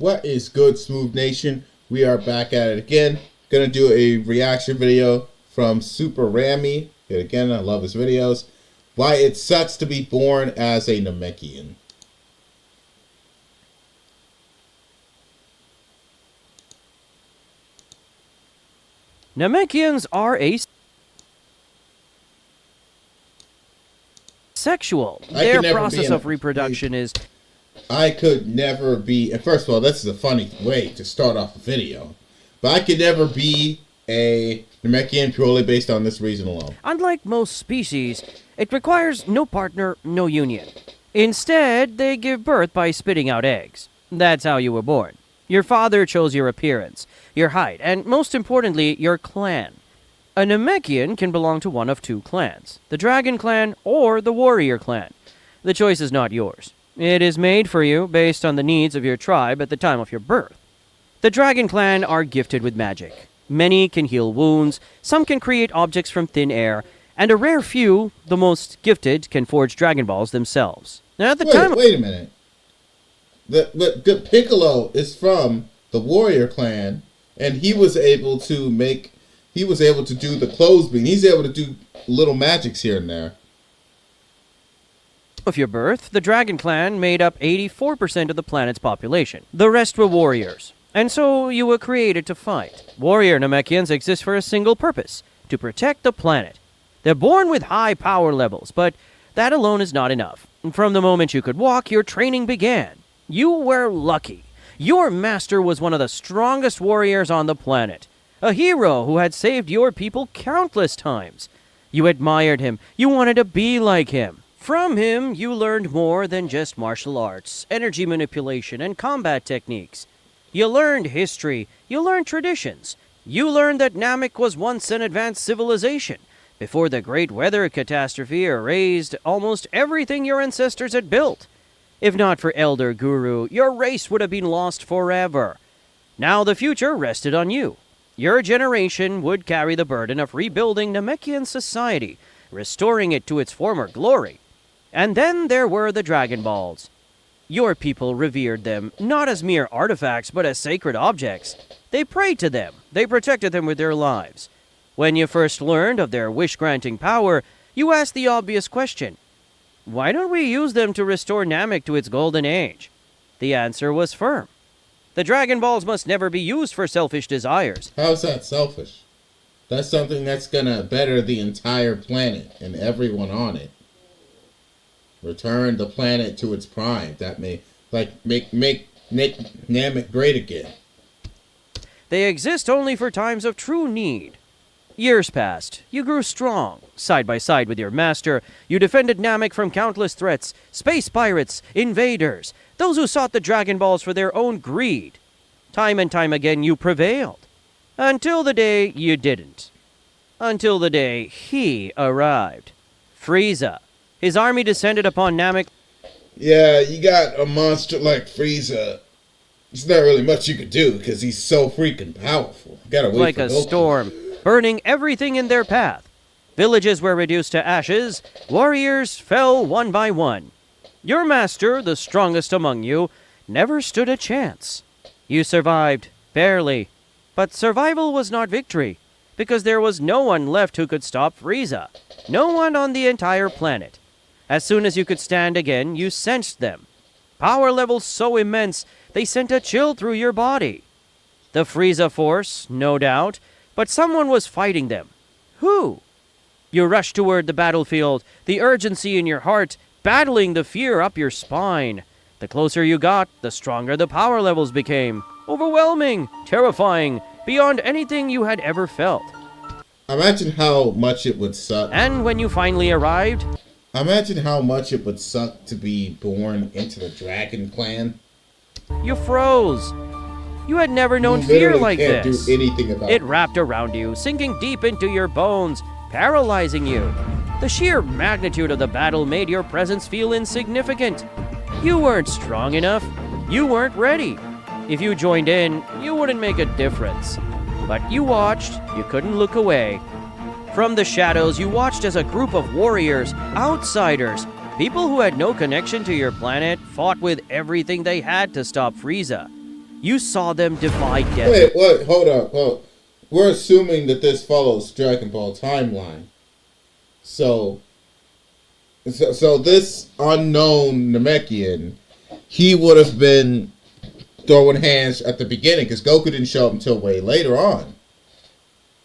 What is good, Smooth Nation? We are back at it again. Gonna do a reaction video from Super Rammy. And again, I love his videos. Why it sucks to be born as a Namekian. Namekians are asexual. Their process of reproduction is... I could never be... And first of all, this is a funny way to start off a video. But I could never be a Namekian purely based on this reason alone. Unlike most species, it requires no partner, no union. Instead, they give birth by spitting out eggs. That's how you were born. Your father chose your appearance, your height, and most importantly, your clan. A Namekian can belong to one of two clans, the Dragon Clan or the Warrior Clan. The choice is not yours. It is made for you based on the needs of your tribe at the time of your birth. The Dragon Clan are gifted with magic. Many can heal wounds, some can create objects from thin air, and a rare few, the most gifted, can forge Dragon Balls themselves. Now, at the time... Wait a minute. The Piccolo is from the Warrior Clan, and he was able to do the clothes beam. He's able to do little magics here and there. Of your birth, the Dragon Clan made up 84% of the planet's population. The rest were warriors. And so you were created to fight. Warrior Namekians exist for a single purpose, to protect the planet. They're born with high power levels, but that alone is not enough. From the moment you could walk, your training began. You were lucky. Your master was one of the strongest warriors on the planet. A hero who had saved your people countless times. You admired him. You wanted to be like him. From him, you learned more than just martial arts, energy manipulation, and combat techniques. You learned history. You learned traditions. You learned that Namek was once an advanced civilization, before the great weather catastrophe erased almost everything your ancestors had built. If not for Elder Guru, your race would have been lost forever. Now the future rested on you. Your generation would carry the burden of rebuilding Namekian society, restoring it to its former glory. And then there were the Dragon Balls. Your people revered them, not as mere artifacts, but as sacred objects. They prayed to them. They protected them with their lives. When you first learned of their wish-granting power, you asked the obvious question, why don't we use them to restore Namek to its golden age? The answer was firm. The Dragon Balls must never be used for selfish desires. How's that selfish? That's something that's gonna better the entire planet and everyone on it. Return the planet to its prime. That may, make Namek great again. They exist only for times of true need. Years passed. You grew strong. Side by side with your master, you defended Namek from countless threats. Space pirates, invaders, those who sought the Dragon Balls for their own greed. Time and time again, you prevailed. Until the day you didn't. Until the day he arrived. Frieza. His army descended upon Namek. Yeah, you got a monster like Frieza. There's not really much you could do because he's so freaking powerful. Gotta wait like for a Goku. Storm, burning everything in their path. Villages were reduced to ashes. Warriors fell one by one. Your master, the strongest among you, never stood a chance. You survived, barely. But survival was not victory, because there was no one left who could stop Frieza. No one on the entire planet. As soon as you could stand again, you sensed them. Power levels so immense, they sent a chill through your body. The Frieza force, no doubt, but someone was fighting them. Who? You rushed toward the battlefield, the urgency in your heart, battling the fear up your spine. The closer you got, the stronger the power levels became. Overwhelming, terrifying, beyond anything you had ever felt. Imagine how much it would suck. And when you finally arrived... Imagine how much it would suck to be born into the Dragon Clan. You froze. You had never known fear like this. Do anything about it wrapped around you, sinking deep into your bones, paralyzing you. The sheer magnitude of the battle made your presence feel insignificant. You weren't strong enough. You weren't ready. If you joined in, you wouldn't make a difference. But you watched. You couldn't look away. From the shadows, you watched as a group of warriors, outsiders, people who had no connection to your planet, fought with everything they had to stop Frieza. You saw them defy death. Wait, what? Hold up. Hold. We're assuming that this follows Dragon Ball timeline. So this unknown Namekian, he would have been throwing hands at the beginning because Goku didn't show up until way later on.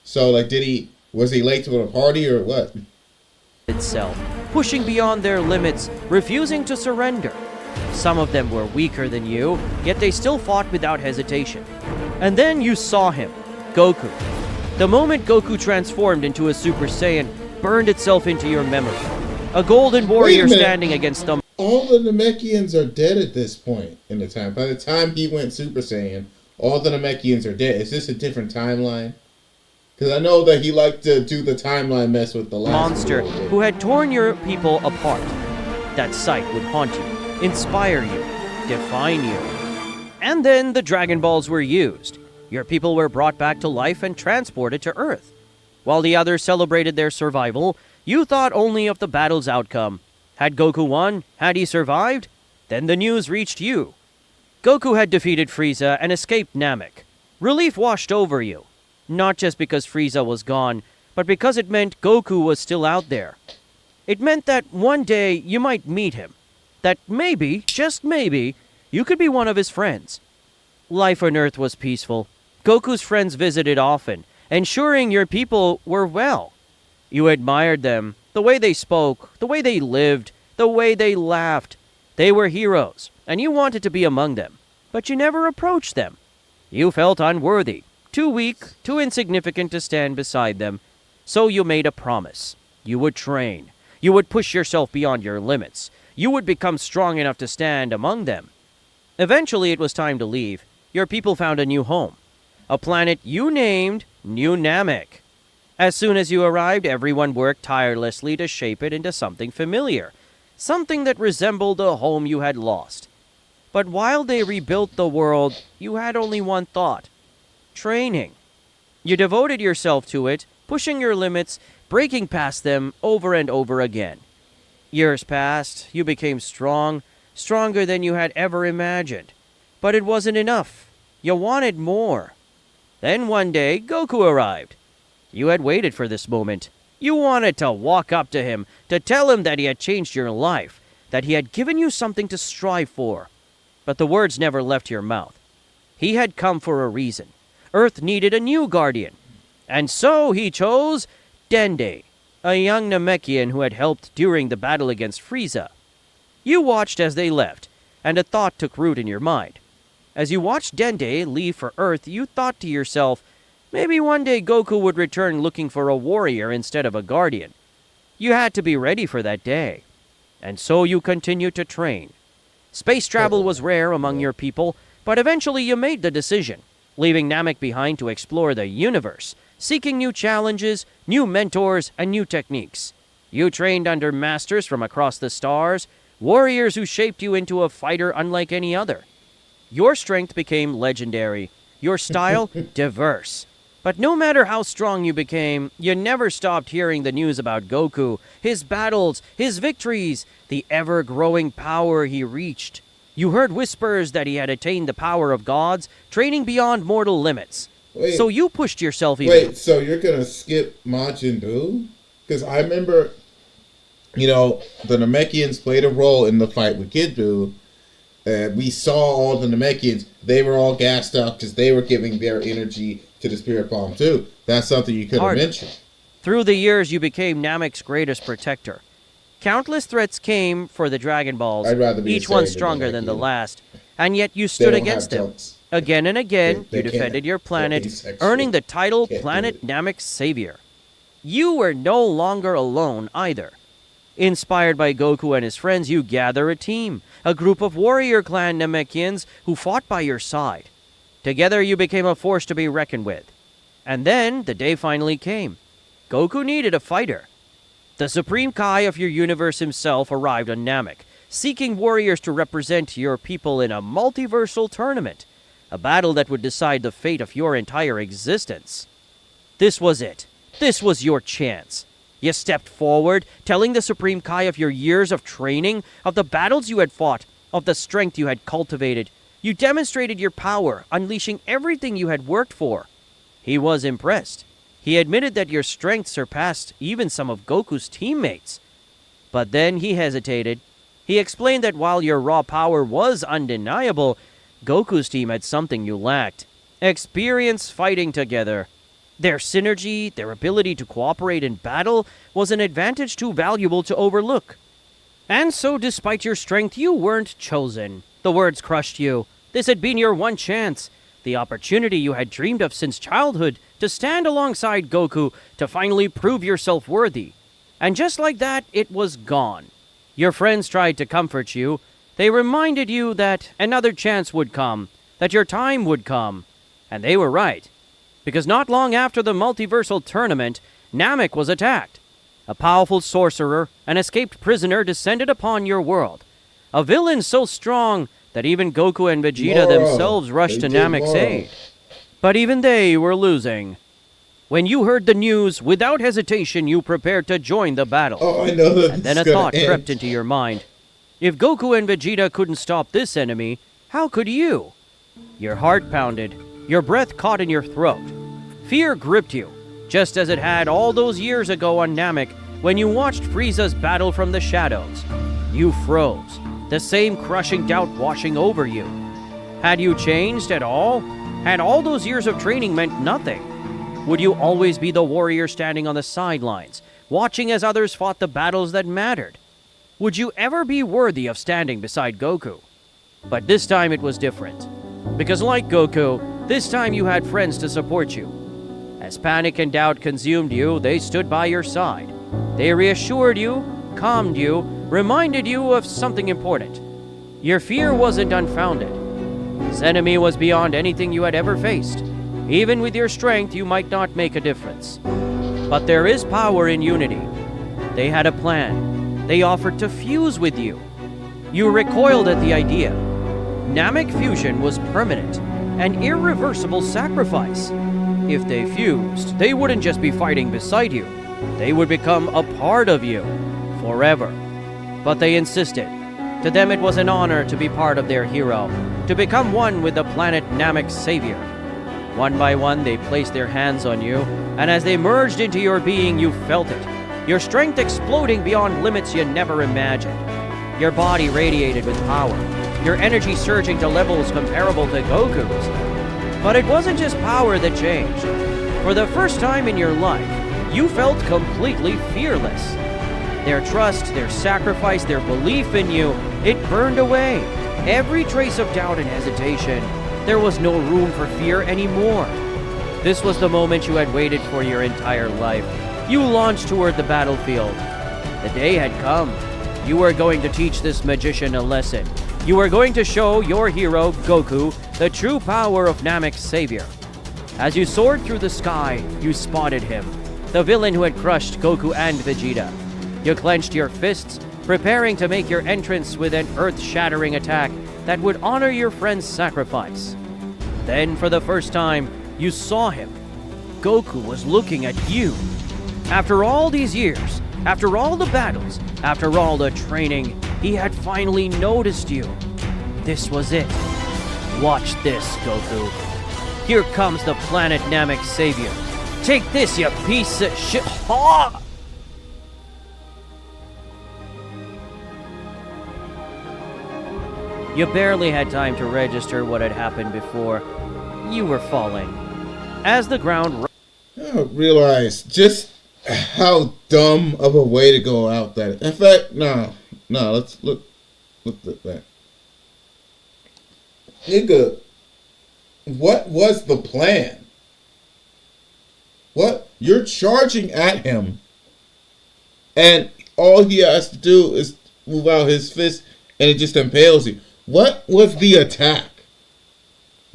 So, like, was he late to the party or what? Itself, pushing beyond their limits, refusing to surrender. Some of them were weaker than you, yet they still fought without hesitation. And then you saw him, Goku. The moment Goku transformed into a Super Saiyan burned itself into your memory. A golden warrior standing against them. All the Namekians are dead at this point in the time. By the time he went Super Saiyan, all the Namekians are dead. Is this a different timeline? Because I know that he liked to do the timeline mess with the last monster who had torn your people apart. That sight would haunt you, inspire you, define you. And then the Dragon Balls were used. Your people were brought back to life and transported to Earth. While the others celebrated their survival, you thought only of the battle's outcome. Had Goku won? Had he survived? Then the news reached you. Goku had defeated Frieza and escaped Namek. Relief washed over you. Not just because Frieza was gone, but because it meant Goku was still out there. It meant that one day you might meet him. That maybe, just maybe, you could be one of his friends. Life on Earth was peaceful. Goku's friends visited often, ensuring your people were well. You admired them, the way they spoke, the way they lived, the way they laughed. They were heroes, and you wanted to be among them, but you never approached them. You felt unworthy, too weak, too insignificant to stand beside them. So you made a promise. You would train. You would push yourself beyond your limits. You would become strong enough to stand among them. Eventually, it was time to leave. Your people found a new home. A planet you named New Namek. As soon as you arrived, everyone worked tirelessly to shape it into something familiar. Something that resembled a home you had lost. But while they rebuilt the world, you had only one thought. Training. You devoted yourself to it, pushing your limits, breaking past them over and over again. Years passed, you became strong, stronger than you had ever imagined. But it wasn't enough. You wanted more. Then one day, Goku arrived. You had waited for this moment. You wanted to walk up to him, to tell him that he had changed your life, that he had given you something to strive for. But the words never left your mouth. He had come for a reason. Earth needed a new guardian. And so he chose Dende, a young Namekian who had helped during the battle against Frieza. You watched as they left, and a thought took root in your mind. As you watched Dende leave for Earth, you thought to yourself, maybe one day Goku would return looking for a warrior instead of a guardian. You had to be ready for that day. And so you continued to train. Space travel was rare among your people, but eventually you made the decision, leaving Namek behind to explore the universe, seeking new challenges, new mentors, and new techniques. You trained under masters from across the stars, warriors who shaped you into a fighter unlike any other. Your strength became legendary, your style diverse. But no matter how strong you became, you never stopped hearing the news about Goku, his battles, his victories, the ever-growing power he reached. You heard whispers that he had attained the power of gods, training beyond mortal limits. So you pushed yourself even. Wait, so you're going to skip Majin Buu? Because I remember, the Namekians played a role in the fight with Kid Buu. We saw all the Namekians. They were all gassed up because they were giving their energy to the Spirit Bomb too. That's something you could have mentioned. Through the years, you became Namek's greatest protector. Countless threats came for the Dragon Balls, each one stronger than the last, and yet you stood against them. Again and again, you defended your planet, earning the title Planet Namek's Savior. You were no longer alone either. Inspired by Goku and his friends, you gather a team, a group of warrior clan Namekians who fought by your side. Together you became a force to be reckoned with. And then the day finally came. Goku needed a fighter. The Supreme Kai of your universe himself arrived on Namek, seeking warriors to represent your people in a multiversal tournament, a battle that would decide the fate of your entire existence. This was it. This was your chance. You stepped forward, telling the Supreme Kai of your years of training, of the battles you had fought, of the strength you had cultivated. You demonstrated your power, unleashing everything you had worked for. He was impressed. He admitted that your strength surpassed even some of Goku's teammates. But then he hesitated. He explained that while your raw power was undeniable, Goku's team had something you lacked: experience fighting together. Their synergy, their ability to cooperate in battle, was an advantage too valuable to overlook. And so, despite your strength, you weren't chosen. The words crushed you. This had been your one chance, the opportunity you had dreamed of since childhood, to stand alongside Goku, to finally prove yourself worthy. And just like that, it was gone. Your friends tried to comfort you. They reminded you that another chance would come, that your time would come. And they were right. Because not long after the multiversal tournament, Namek was attacked. A powerful sorcerer, an escaped prisoner, descended upon your world. A villain so strong that even Goku and Vegeta themselves rushed to Namek's aid. But even they were losing. When you heard the news, without hesitation, you prepared to join the battle. Oh, I know that. And then a thought crept into your mind. If Goku and Vegeta couldn't stop this enemy, how could you? Your heart pounded. Your breath caught in your throat. Fear gripped you, just as it had all those years ago on Namek when you watched Frieza's battle from the shadows. You froze, the same crushing doubt washing over you. Had you changed at all? Had all those years of training meant nothing? Would you always be the warrior standing on the sidelines, watching as others fought the battles that mattered? Would you ever be worthy of standing beside Goku? But this time it was different. Because like Goku, this time you had friends to support you. As panic and doubt consumed you, they stood by your side. They reassured you, calmed you, reminded you of something important. Your fear wasn't unfounded. This enemy was beyond anything you had ever faced. Even with your strength, you might not make a difference. But there is power in unity. They had a plan. They offered to fuse with you. You recoiled at the idea. Namek fusion was permanent, an irreversible sacrifice. If they fused, they wouldn't just be fighting beside you. They would become a part of you, forever. But they insisted. To them it was an honor to be part of their hero, to become one with the planet Namek's savior. One by one they placed their hands on you, and as they merged into your being, you felt it. Your strength exploding beyond limits you never imagined. Your body radiated with power, your energy surging to levels comparable to Goku's. But it wasn't just power that changed. For the first time in your life, you felt completely fearless. Their trust, their sacrifice, their belief in you, it burned away. Every trace of doubt and hesitation. There was no room for fear anymore. This was the moment you had waited for your entire life. You launched toward the battlefield. The day had come. You were going to teach this magician a lesson. You were going to show your hero, Goku, the true power of Namek's savior. As you soared through the sky, you spotted him, the villain who had crushed Goku and Vegeta. You clenched your fists, preparing to make your entrance with an earth-shattering attack that would honor your friend's sacrifice. Then, for the first time, you saw him. Goku was looking at you. After all these years, after all the battles, after all the training, he had finally noticed you. This was it. Watch this, Goku. Here comes the planet Namek's savior. Take this, you piece of shit. Ha! You barely had time to register what had happened before. You were falling. As the ground... I don't realize just how dumb of a way to go out that. In fact, no, let's look at that. Nigga, what was the plan? What? You're charging at him, and all he has to do is move out his fist, and it just impales you. What was the attack?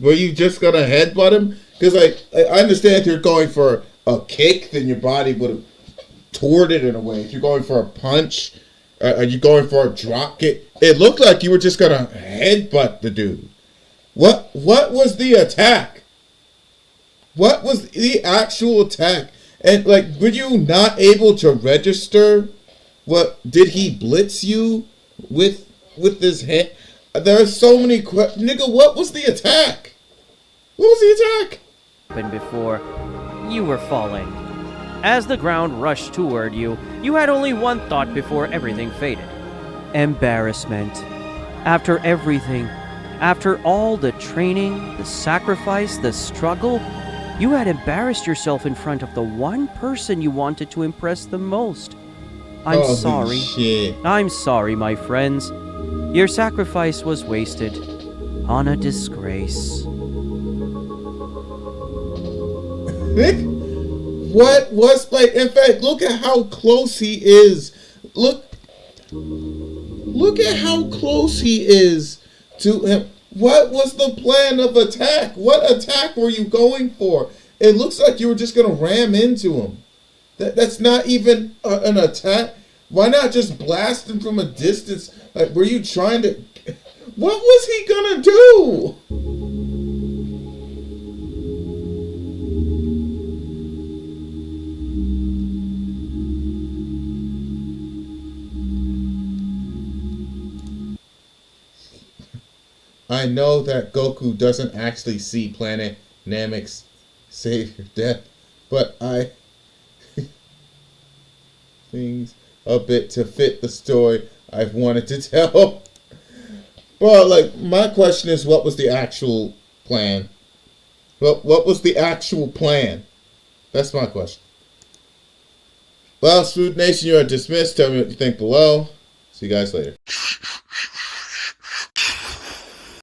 Were you just gonna headbutt him? Because I understand if you're going for a kick, then your body would have toward it in a way. If you're going for a punch, are you going for a drop kick? It looked like you were just gonna headbutt the dude. What was the attack? What was the actual attack? And like, were you not able to register? What did he blitz you with his hand? There are so many nigga, what was the attack? What was the attack? And before you were falling. As the ground rushed toward you, you had only one thought before everything faded. Embarrassment. After everything, after all the training, the sacrifice, the struggle, you had embarrassed yourself in front of the one person you wanted to impress the most. I'm Holy sorry. shit. I'm sorry, my friends. Your sacrifice was wasted on a disgrace. Nick, what was like? In fact, look at how close he is. Look at how close he is to him. What was the plan of attack? What attack were you going for? It looks like you were just gonna ram into him. That's not even an attack. Why not just blast him from a distance? Like, were you trying to? What was he gonna do? I know that Goku doesn't actually see Planet Namek's savior death, but I things a bit to fit the story I've wanted to tell. Well, like, my question is, what was the actual plan? Well, what was the actual plan? That's my question. Well, Food Nation, you are dismissed. Tell me what you think below. See you guys later.